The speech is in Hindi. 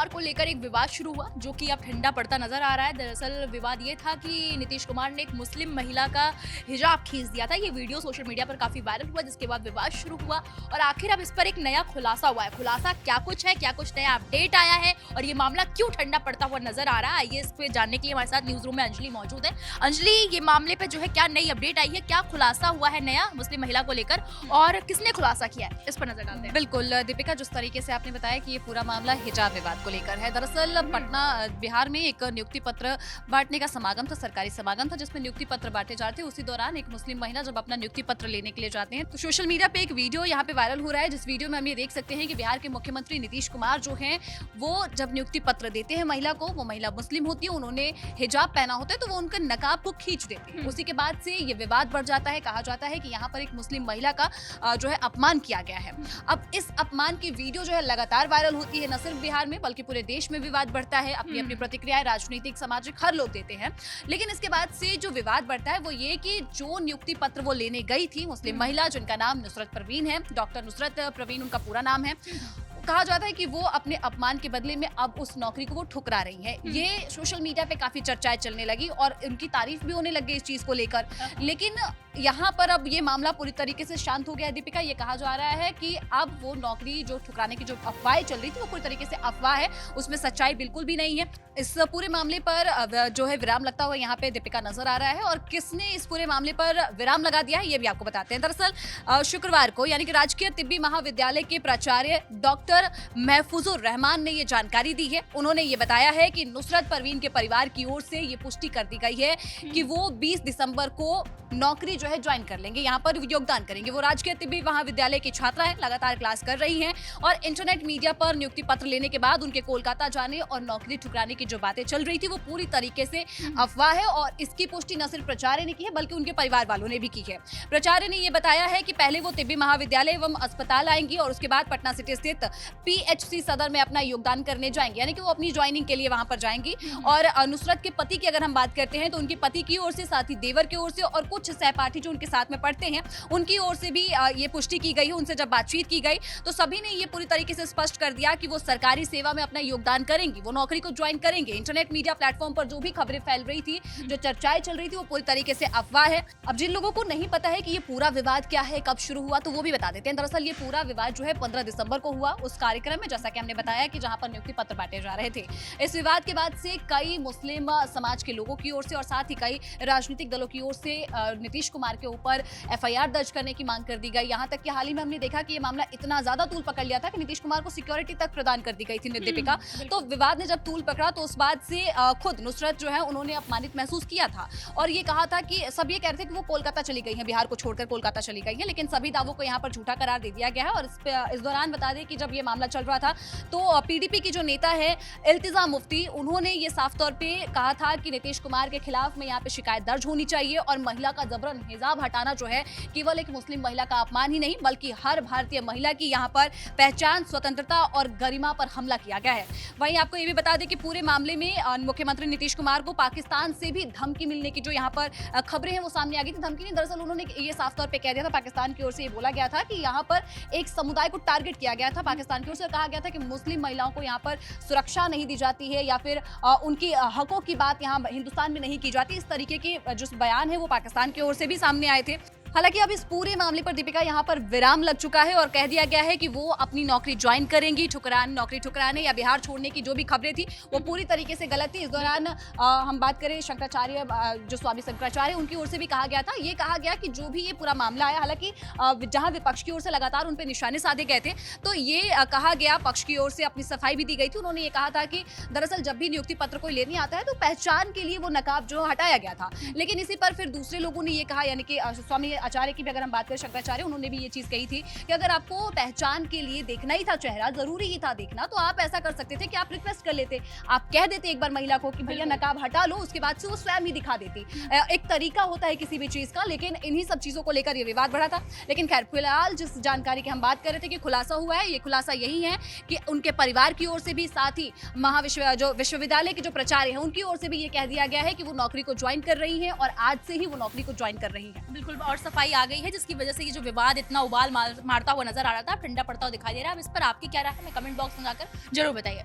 कुमार को लेकर एक विवाद शुरू हुआ जो कि अब ठंडा पड़ता नजर आ रहा है। दरअसल विवाद ये था कि नीतीश कुमार ने एक मुस्लिम महिला का हिजाब खींच दिया था। ये वीडियो सोशल मीडिया पर काफी वायरल हुआ, जिसके बाद विवाद शुरू हुआ और आखिर अब इस पर एक नया खुलासा हुआ है। खुलासा क्या कुछ है, क्या कुछ नया अपडेट आया है और ये मामला क्यों ठंडा पड़ता हुआ नजर आ रहा है, आइए इस पे जानने के लिए हमारे साथ न्यूज रूम में अंजलि मौजूद है। अंजलि, ये मामले पे जो है क्या नई अपडेट आई है, क्या खुलासा हुआ है नया मुस्लिम महिला को लेकर और किसने खुलासा किया है, इस पर नजर डालते हैं। बिल्कुल दीपिका, जिस तरीके से आपने बताया कि ये पूरा मामला हिजाब विवाद को लेकर है। दरअसल पटना बिहार में एक नियुक्ति पत्र बांटने का समागम था, सरकारी समागम था जिसमें नियुक्ति पत्र बांटे जा रहे थे। उसी दौरान एक मुस्लिम महिला जब अपना नियुक्ति पत्र लेने के लिए जाते हैं तो सोशल मीडिया पे एक वीडियो यहाँ पे वायरल हो रहा है, जिस वीडियो में हम ये देख सकते हैं कि बिहार के मुख्यमंत्री नीतीश कुमार जो हैं वो जब नियुक्ति पत्र देते हैं महिला को, वो महिला मुस्लिम होती है, उन्होंने हिजाब पहना होता है तो वो उनका नकाब को खींच देते हैं। उसी के बाद से ये विवाद बढ़ जाता है। कहा जाता है कि यहाँ पर एक मुस्लिम महिला का जो है अपमान किया गया है। अब इस अपमान की वीडियो जो है लगातार वायरल होती है, न सिर्फ बिहार में बल्कि पूरे देश में विवाद बढ़ता है। अपनी अपनी प्रतिक्रियाएं राजनीतिक सामाजिक हर लोग देते हैं, लेकिन इसके बाद से जो विवाद बढ़ता है वो ये कि जो नियुक्ति पत्र वो लेने गई थी मुस्लिम महिला, जिनका नाम नुसरत परवीन है, डॉक्टर नुसरत परवीन उनका पूरा नाम है, कहा जाता है कि वो अपने अपमान के बदले में अब उस नौकरी को वो ठुकरा रही है। ये सोशल मीडिया पे काफी चर्चाएं चलने लगी और उनकी तारीफ भी होने लग गई इस चीज को लेकर। लेकिन यहाँ पर अब ये मामला पूरी तरीके से शांत हो गया है दीपिका। ये कहा जा रहा है कि अब वो नौकरी जो ठुकराने की जो अफवाहें चल रही थी वो पूरी तरीके से अफवाह है, उसमें सच्चाई बिल्कुल भी नहीं है। इस पूरे मामले पर जो है विराम लगता हुआ यहाँ पे दीपिका नजर आ रहा है और किसने इस पूरे मामले पर विराम लगा दिया है ये भी आपको बताते हैं। दरअसल शुक्रवार को यानी कि राजकीय तिब्बी महाविद्यालय के प्राचार्य डॉक्टर महफूजुर रहमान ने ये जानकारी दी है। उन्होंने ये बताया है कि नुसरत परवीन के परिवार की ओर से ये पुष्टि कर दी गई है कि वो 20 दिसंबर को नौकरी जो है ज्वाइन कर लेंगे, यहाँ पर योगदान करेंगे। वो राजकीय तिब्बी महाविद्यालय की छात्रा है, लगातार क्लास कर रही हैं और इंटरनेट मीडिया पर नियुक्ति पत्र लेने के बाद उनके कोलकाता जाने और नौकरी ठुकराने की जो बातें चल रही थी वो पूरी तरीके से अफवाह है और इसकी पुष्टि न सिर्फ प्राचार्य ने की है बल्कि उनके परिवार वालों ने भी की है। प्राचार्य ने ये बताया है कि पहले वो तिब्बी महाविद्यालय एवं अस्पताल आएंगी और उसके बाद पटना सिटी स्थित पीएचसी सदर में अपना योगदान करने जाएंगे, यानी कि वो अपनी ज्वाइनिंग के लिए वहां पर जाएंगी। और नुसरत के पति की अगर हम बात करते हैं तो उनके पति की ओर से, साथ ही देवर की ओर से और कुछ सहपाठी जो उनके साथ में पढ़ते हैं उनकी ओर से भी ये पुष्टि की गई है। उनसे जब बातचीत की गई तो सभी ने ये पूरी तरीके से स्पष्ट कर दिया कि वो सरकारी सेवा में अपना योगदान करेंगी, वो नौकरी को ज्वाइन करेंगे। इंटरनेट मीडिया प्लेटफॉर्म पर जो भी खबरें फैल रही थी, जो चर्चाएं चल रही थी, वो पूरी तरीके से अफवाह है। अब जिन लोगों को नहीं पता है कि ये पूरा विवाद क्या है, कब शुरू हुआ, तो वो भी बता देते हैं। दरअसल ये पूरा विवाद जो है 15 दिसंबर को हुआ उस कार्यक्रम में, जैसा कि हमने बताया कि जहां पर नियुक्ति पत्र बांटे जा रहे थे। इस विवाद के बाद से कई मुस्लिम समाज के लोगों की ओर से और साथ ही कई राजनीतिक दलों की ओर से नीतीश कुमार के ऊपर एफआईआर दर्ज करने की मांग कर दी गई। यहां तक कि हाल ही में हमने देखा कि ये मामला इतना ज्यादा तूल पकड़ लिया था कि नीतीश कुमार को सिक्योरिटी तक प्रदान कर दी गई थी दीपिका। तो विवाद ने जब तूल पकड़ा तो उस बात से खुद नुसरत जो है उन्होंने अपमानित महसूस किया था और ये कहा था कि सब ये कह रहे थे कि वो कोलकाता चली गई है, बिहार को छोड़कर कोलकाता चली गई है, लेकिन सभी दावों को यहाँ पर झूठा करार दे दिया गया है। और इस दौरान बता दें कि जब ये मामला चल रहा था तो पीडीपी की जो नेता है इल्तिजा मुफ्ती, उन्होंने ये साफ तौर पे कहा था कि नीतीश कुमार के खिलाफ में यहाँ पे शिकायत दर्ज होनी चाहिए और महिला का जबरन हिजाब हटाना जो है केवल एक मुस्लिम महिला का अपमान ही नहीं बल्कि हर भारतीय महिला की यहाँ पर पहचान, स्वतंत्रता और गरिमा पर हमला किया गया है। वहीं आपको ये भी बता दें कि पूरे मामले में मुख्यमंत्री नीतीश कुमार को पाकिस्तान से भी धमकी मिलने की जो यहाँ पर खबरें हैं वो सामने आ गई थी। धमकी नहीं, दरअसल उन्होंने ये साफ तौर पे कह दिया था, पाकिस्तान की ओर से ये बोला गया था कि यहाँ पर एक समुदाय को टारगेट किया गया था। पाकिस्तान की ओर से कहा गया था कि मुस्लिम महिलाओं को यहाँ पर सुरक्षा नहीं दी जाती है या फिर उनकी हकों की बात यहाँ हिंदुस्तान में नहीं की जाती। इस तरीके के जो बयान है वो पाकिस्तान की ओर से भी सामने आए थे। हालांकि अब इस पूरे मामले पर दीपिका यहाँ पर विराम लग चुका है और कह दिया गया है कि वो अपनी नौकरी ज्वाइन करेंगी। नौकरी ठुकराने या बिहार छोड़ने की जो भी खबरें थी वो पूरी तरीके से गलत थी। इस दौरान हम बात करें शंकराचार्य, जो स्वामी शंकराचार्य, उनकी ओर से भी कहा गया था, ये कहा गया कि जो भी ये पूरा मामला आया, हालांकि जहां विपक्ष की ओर से लगातार उन पर निशाने साधे गए थे तो ये कहा गया, पक्ष की ओर से अपनी सफाई भी दी गई थी। उन्होंने ये कहा था कि दरअसल जब भी नियुक्ति पत्र कोई लेने आता है तो पहचान के लिए वो नकाब जो हटाया गया था। लेकिन इसी पर फिर दूसरे लोगों ने ये कहा, यानी कि स्वामी आचार्य की भी अगर हम बात करें, शंकराचार्य, उन्होंने भी ये चीज कही थी कि अगर आपको पहचान के लिए देखना ही था, चेहरा जरूरी ही था देखना, तो आप ऐसा कर सकते थे कि आप रिक्वेस्ट कर लेते, आप कह देते एक बार महिला को कि भैया नकाब हटा लो, उसके बाद से वो स्वयं ही दिखा देती। एक तरीका होता है किसी भी चीज का, लेकिन इन्हीं सब चीजों को लेकर ये विवाद बढ़ा था। लेकिन खैर, फिलहाल जिस जानकारी की हम बात कर रहे थे कि खुलासा हुआ है, ये खुलासा यही है कि उनके परिवार की ओर से भी, साथ ही विश्वविद्यालय के जो प्राचार्य हैं उनकी ओर से भी ये कह दिया गया है कि वो नौकरी को ज्वाइन कर रही हैं और आज से ही वो नौकरी को ज्वाइन कर रही हैं। बिल्कुल, और सफाई आ गई है जिसकी वजह से ये जो विवाद इतना उबाल मारता हुआ नजर आ रहा था, ठंडा पड़ता हुआ दिखाई दे रहा है। अब इस पर आपकी क्या राय है, हमें कमेंट बॉक्स में जाकर जरूर बताइए।